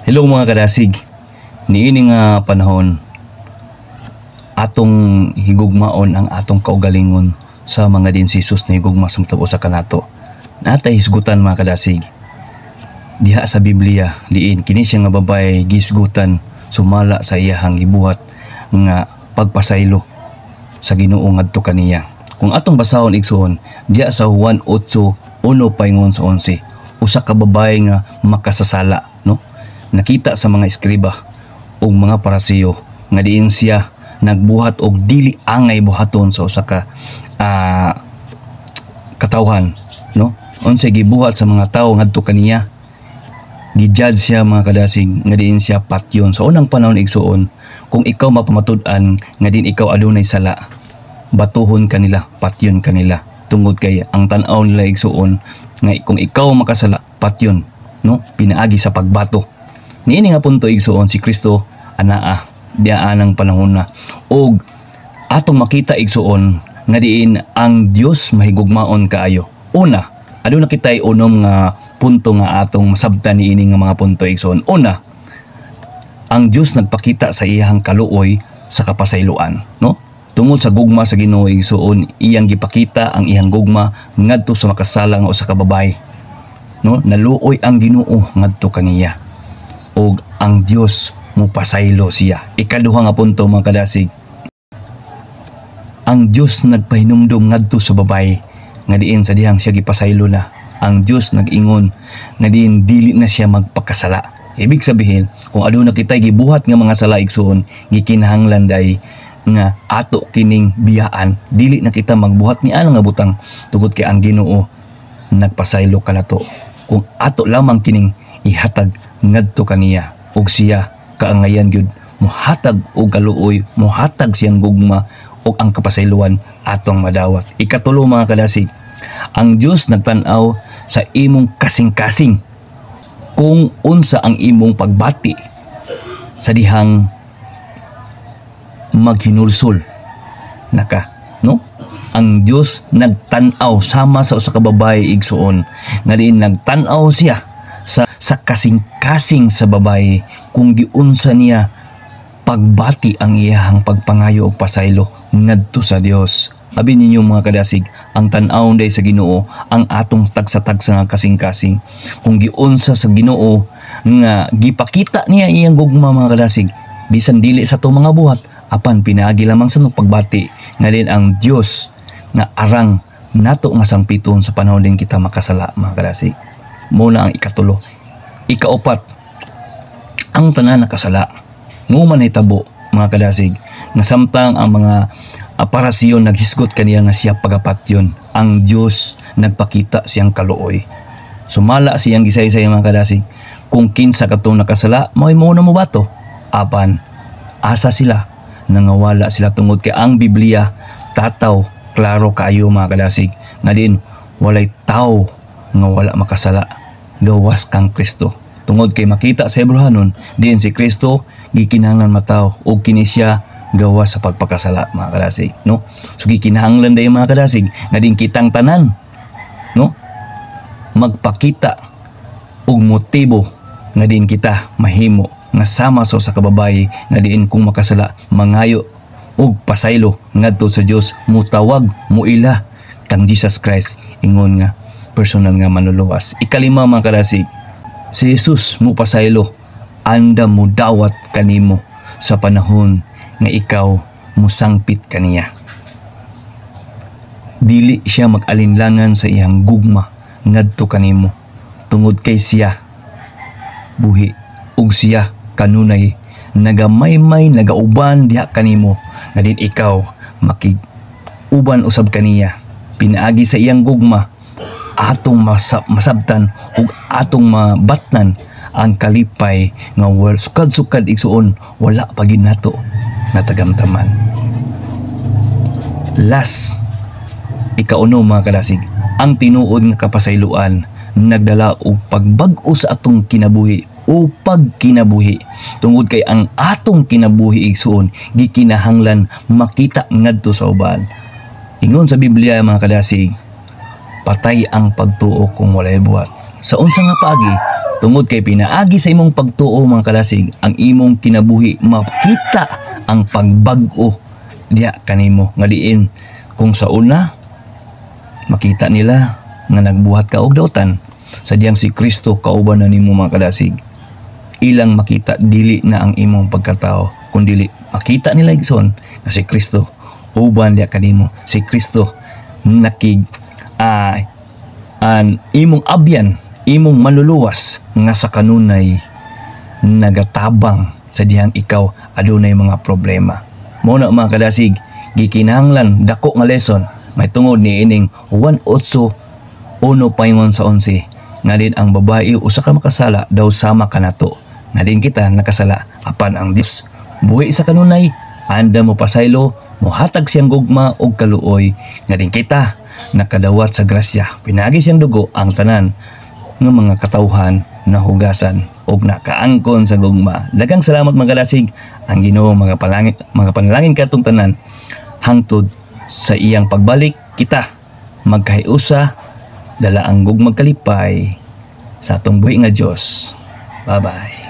Hello mga kadasig. Niini nga panahon atong higugmaon ang atong kaugalingon sa mga dinsisus na higugma sa matag usa kanato. Natay hisgutan mga kadasig. Diha sa Biblia diin kini siya nga babay gisgutan sumala sa iyahang gibuhat nga pagpasaylo sa Ginoo ngadto kaniya. Kung atong basahon igsuon diha sa Juan 8:1 paingon sa 11, usa ka babae nga makasasala, no? Nakita sa mga eskriba o mga parasiyo nga diin siya nagbuhat og dili angay buhaton sa usa ka katawhan, no? Unsay gibuhat sa mga tawo ngadto kaniya, gi-judge siya mga kadasig nga diin siya patyon. Sa unang panahon igsuon, kung ikaw mapamatud-an nga din ikaw adunay sala, batuhon kanila, patyon kanila, tungod kay ang tan-aw nila igsuon nga kung ikaw makasala, patyon, no? Pinaagi sa pagbato. Niini nga punto igsuon si Kristo anaa diaan ang panahon na og atong makita igsuon nga diin ang Dios mahigugmaon kaayo. Una, aduna kitay unom nga punto nga atong masabtan niini nga mga punto igsuon. Una, ang Dios nagpakita sa iyang kaluoy sa kapasayloan, no? Tungod sa gugma sa Ginoo igsuon, iyang gipakita ang iyang gugma ngadto sa makasala nga usa ka babaye, no? Naluoy ang Ginoo ngadto kaniya. Og ang Dios mupasaylo siya. Ikaduha nga punto mga kadasig, ang Dios nagpahinumdum ngadto sa babae nga diin sa dihang siya gipasaylo na. Ang Dios nag-ingon nga diin dili na siya magpakasala. Ibig sabihin, kung aduna kitay gibuhat nga mga sala igsuon, gikinahanglan day nga ato kining biyaan, dili na kita magbuhat ni ano nga butang, tungod kay ang Ginoo nagpasaylo kanato. Kung ato lamang kining ihatag ngadto kaniya, ug siya kaangayan gyud mohatag og kaluoy, mohatag siyang gugma ug ang kapasayloan atong madawat. Ikatulo mga kadasig, ang Dios nagtan-aw sa imong kasing-kasing kung unsa ang imong pagbati sa dihang maghinulsol naka, no? Ang Dios nagtan-aw sama sa usa ka babaye igsuon nga diin nagtan-aw siya sa kasing-kasing sa babae kung giunsa niya pagbati ang iyahang pagpangayo og pasaylo ngadto sa Dios. Abi ninyo mga kadasig, ang tan-aw day sa Ginoo ang atong tagsa-tagsa nga kasing-kasing. Kung giunsa sa Ginoo nga gipakita niya iyang gugma mga kadasig, bisan dili sa to mga buhat, apan pinaagi lamang sa pagbati nga din ang Dios nga arang nato nga sangpiton sa panahon din kita makasala mga kadasig. Muna ang ikatulo. Ikaupat, ang tanan nakasala nguman hitabo mga kadasig nga samtang ang mga parasyon naghisgot kaniya nga siya pagapatyon, ang Dios nagpakita siyang kaluoy. Sumala siyang gisaysay mga kadasig kung kinsa katong nakasala mao'y muna mo bato, apan asa sila nangawala sila tungod kay ang Biblia tataw klaro kaayo mga kadasig nga din walay tao nga wala makasala gawas kang Kristo. Tungod kay makita sa Hebrehanon diin si Kristo gikinahanglan mataw og kini siya gawas sa pagpakasala mga kadasig, no? So gikinahanglan day mga kadasig nga din kitang tanan, no, magpakita og motibo nga din kita mahimo nga sama sa usa ka babaye nga diin kung makasala mangayo og pasaylo ngadto sa Dios, mutawag muila kang Jesus Christ ingon nga personal nga manluluwas. Ikalima mga kadasig, si Jesus mo pasaylo anda mo dawat kanimo sa panahon nga ikaw musangpit kaniya. Dili siya mag-alinlangan sa iyang gugma ngadto kanimo tungod kay siya buhi ug siya kanunay nagamaymay nagauban diha kanimo nga din ikaw makig-uban usab kaniya. Pinaagi sa iyang gugma atong masabtan ug atong mabatnan ang kalipay nga sukad-sukad igsuon wala pa gid nato natagamtaman. Last, ikauno mga kadasig, ang tinuod nga kapasayloan nagdala og pagbag-o sa atong kinabuhi o pagkinabuhi. Tungod kay ang atong kinabuhi igsuon gikinahanglan makita ngadto sa uban. Ingon sa Biblia mga kadasig, patay ang pagtuo kung walay buhat. Sa unsa nga paagi Tungod kay pinaagi sa imong pagtuo mga kalasig, ang imong kinabuhi makita ang pagbag-o diya kanimo nga diin kung sa una makita nila nga nagbuhat ka og dautan sadyang si Kristo kauban na nimo mga kalasig. Ilang makita dili na ang imong pagkatao kundi makita nila igsoon nga si Kristo uban diya kanimo. Si Kristo nakig an imong abyan, imong manluluwas nga sa kanunay nagatabang sa dihang ikaw adunay mga problema. Mao na mga kalasig, gikinahanglan dako nga lesson may tungod ni ining 1:8 paingon sa 11 nga din ang babae usa ka makasala daw sama kanato nga din kita nakasala apan ang Dios buhi sa kanunay anda mo pasaylo mohatag siyang gugma og kaluoy nga din kita nakadawat sa grasya pinagi siyang dugo ang tanan ng mga katawhan na hugasan og nakaangkon sa gugma. Daghang salamat mga kalasig. Ang Ginoo mga panalangin katong tanan hangtod sa iyang pagbalik kita magkahiusa dala ang gugmang kalipay sa atong buhi nga Dios. Bye bye.